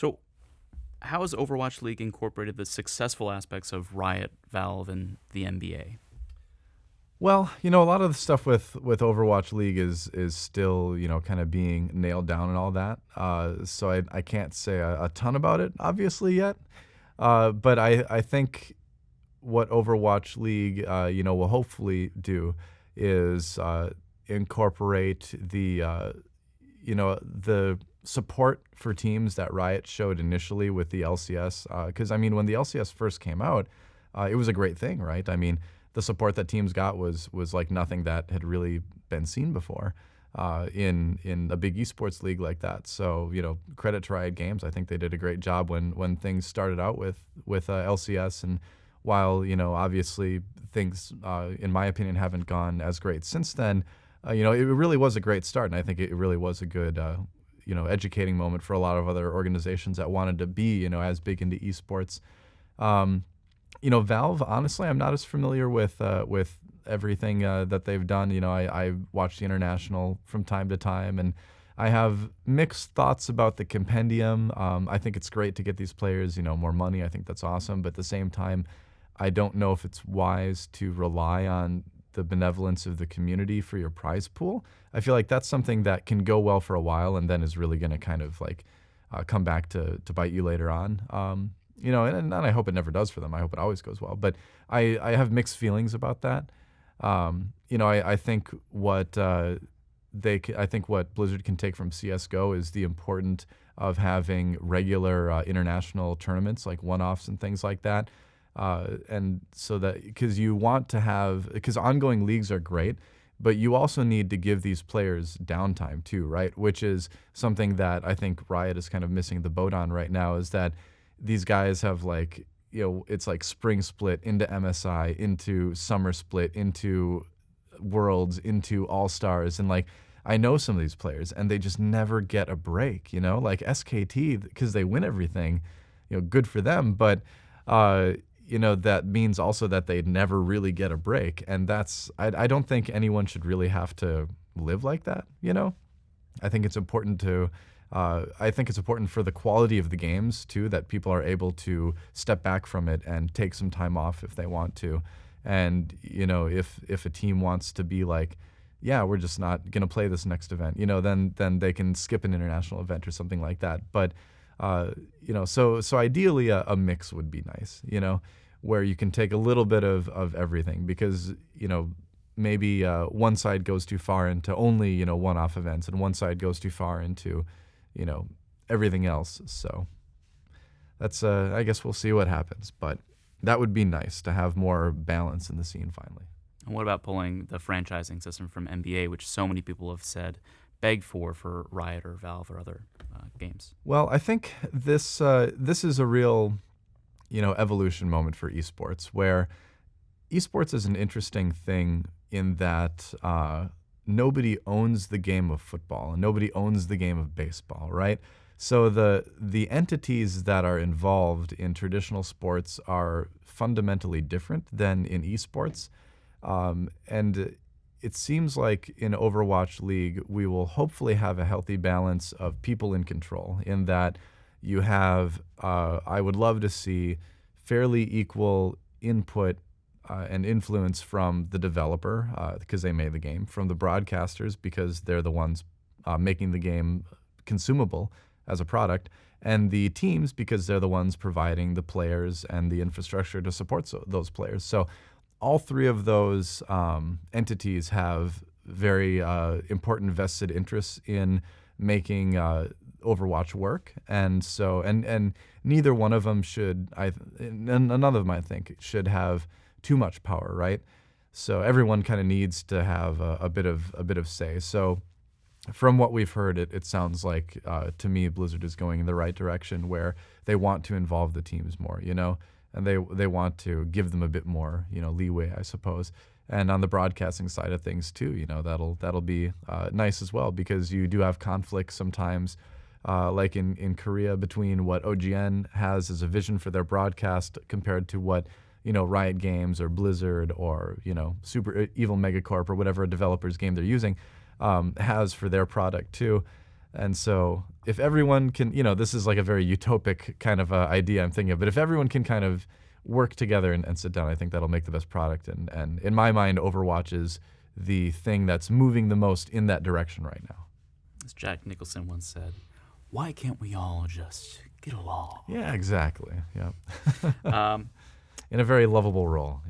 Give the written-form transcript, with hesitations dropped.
So, how has Overwatch League incorporated the successful aspects of Riot, Valve, and the NBA? Well, a lot of the stuff with Overwatch League is still, kind of being nailed down and all that. So I can't say a ton about it, obviously, yet. But I think what Overwatch League, will hopefully do is incorporate the support for teams that Riot showed initially with the LCS. Because, I mean, when the LCS first came out, it was a great thing, right? I mean, the support that teams got was like nothing that had really been seen before in a big esports league like that. So credit to Riot Games. I think they did a great job when things started out with LCS. And while obviously things in my opinion haven't gone as great since then, it really was a great start, and I think it really was a good educating moment for a lot of other organizations that wanted to be as big into esports. Valve, honestly, I'm not as familiar with everything that they've done. I watch the International from time to time, and I have mixed thoughts about the compendium. I think it's great to get these players, more money. I think that's awesome. But at the same time, I don't know if it's wise to rely on the benevolence of the community for your prize pool. I feel like that's something that can go well for a while and then is really going to kind of like come back to bite you later on. And I hope it never does for them. I hope it always goes well. But I have mixed feelings about that. I think what I think what Blizzard can take from CS:GO is the importance of having regular international tournaments, like one-offs and things like that. And so that because ongoing leagues are great, but you also need to give these players downtime too, right? Which is something that I think Riot is kind of missing the boat on right now, is that these guys have it's like spring split into MSI, into summer split, into Worlds, into All-Stars. And I know some of these players and they just never get a break, like SKT, because they win everything, good for them. But, that means also that they never really get a break. And I don't think anyone should really have to live like that, I think it's important for the quality of the games too, that people are able to step back from it and take some time off if they want to. And if a team wants to be like, yeah, we're just not going to play this next event, then they can skip an international event or something like that. But so ideally a mix would be nice, where you can take a little bit of everything, because maybe one side goes too far into only one-off events, and one side goes too far into everything else. So that's I guess we'll see what happens, but that would be nice to have more balance in the scene finally. And what about pulling the franchising system from NBA, which so many people have said begged for Riot or Valve or other games? Well, I think this is a real evolution moment for esports, where esports is an interesting thing in that nobody owns the game of football and nobody owns the game of baseball, right? So the entities that are involved in traditional sports are fundamentally different than in esports. And it seems like in Overwatch League, we will hopefully have a healthy balance of people in control, in that you have, I would love to see fairly equal input and influence from the developer, because they made the game, from the broadcasters, because they're the ones making the game consumable as a product, and the teams, because they're the ones providing the players and the infrastructure to support those players. So all three of those entities have very important vested interests in making Overwatch work, and so and neither one of them should, none of them I think should have too much power, right? So everyone kind of needs to have a bit of say. So from what we've heard, it sounds like to me Blizzard is going in the right direction, where they want to involve the teams more, and they want to give them a bit more leeway, I suppose. And on the broadcasting side of things too, that'll be nice as well, because you do have conflict sometimes, like in Korea, between what OGN has as a vision for their broadcast compared to what Riot Games or Blizzard or Super Evil Megacorp or whatever developer's game they're using has for their product too. And so if everyone can, this is like a very utopic kind of idea I'm thinking of, but if everyone can kind of work together and sit down, I think that'll make the best product. And in my mind, Overwatch is the thing that's moving the most in that direction right now. As Jack Nicholson once said, why can't we all just get along? Yeah, exactly. Yeah. In a very lovable role.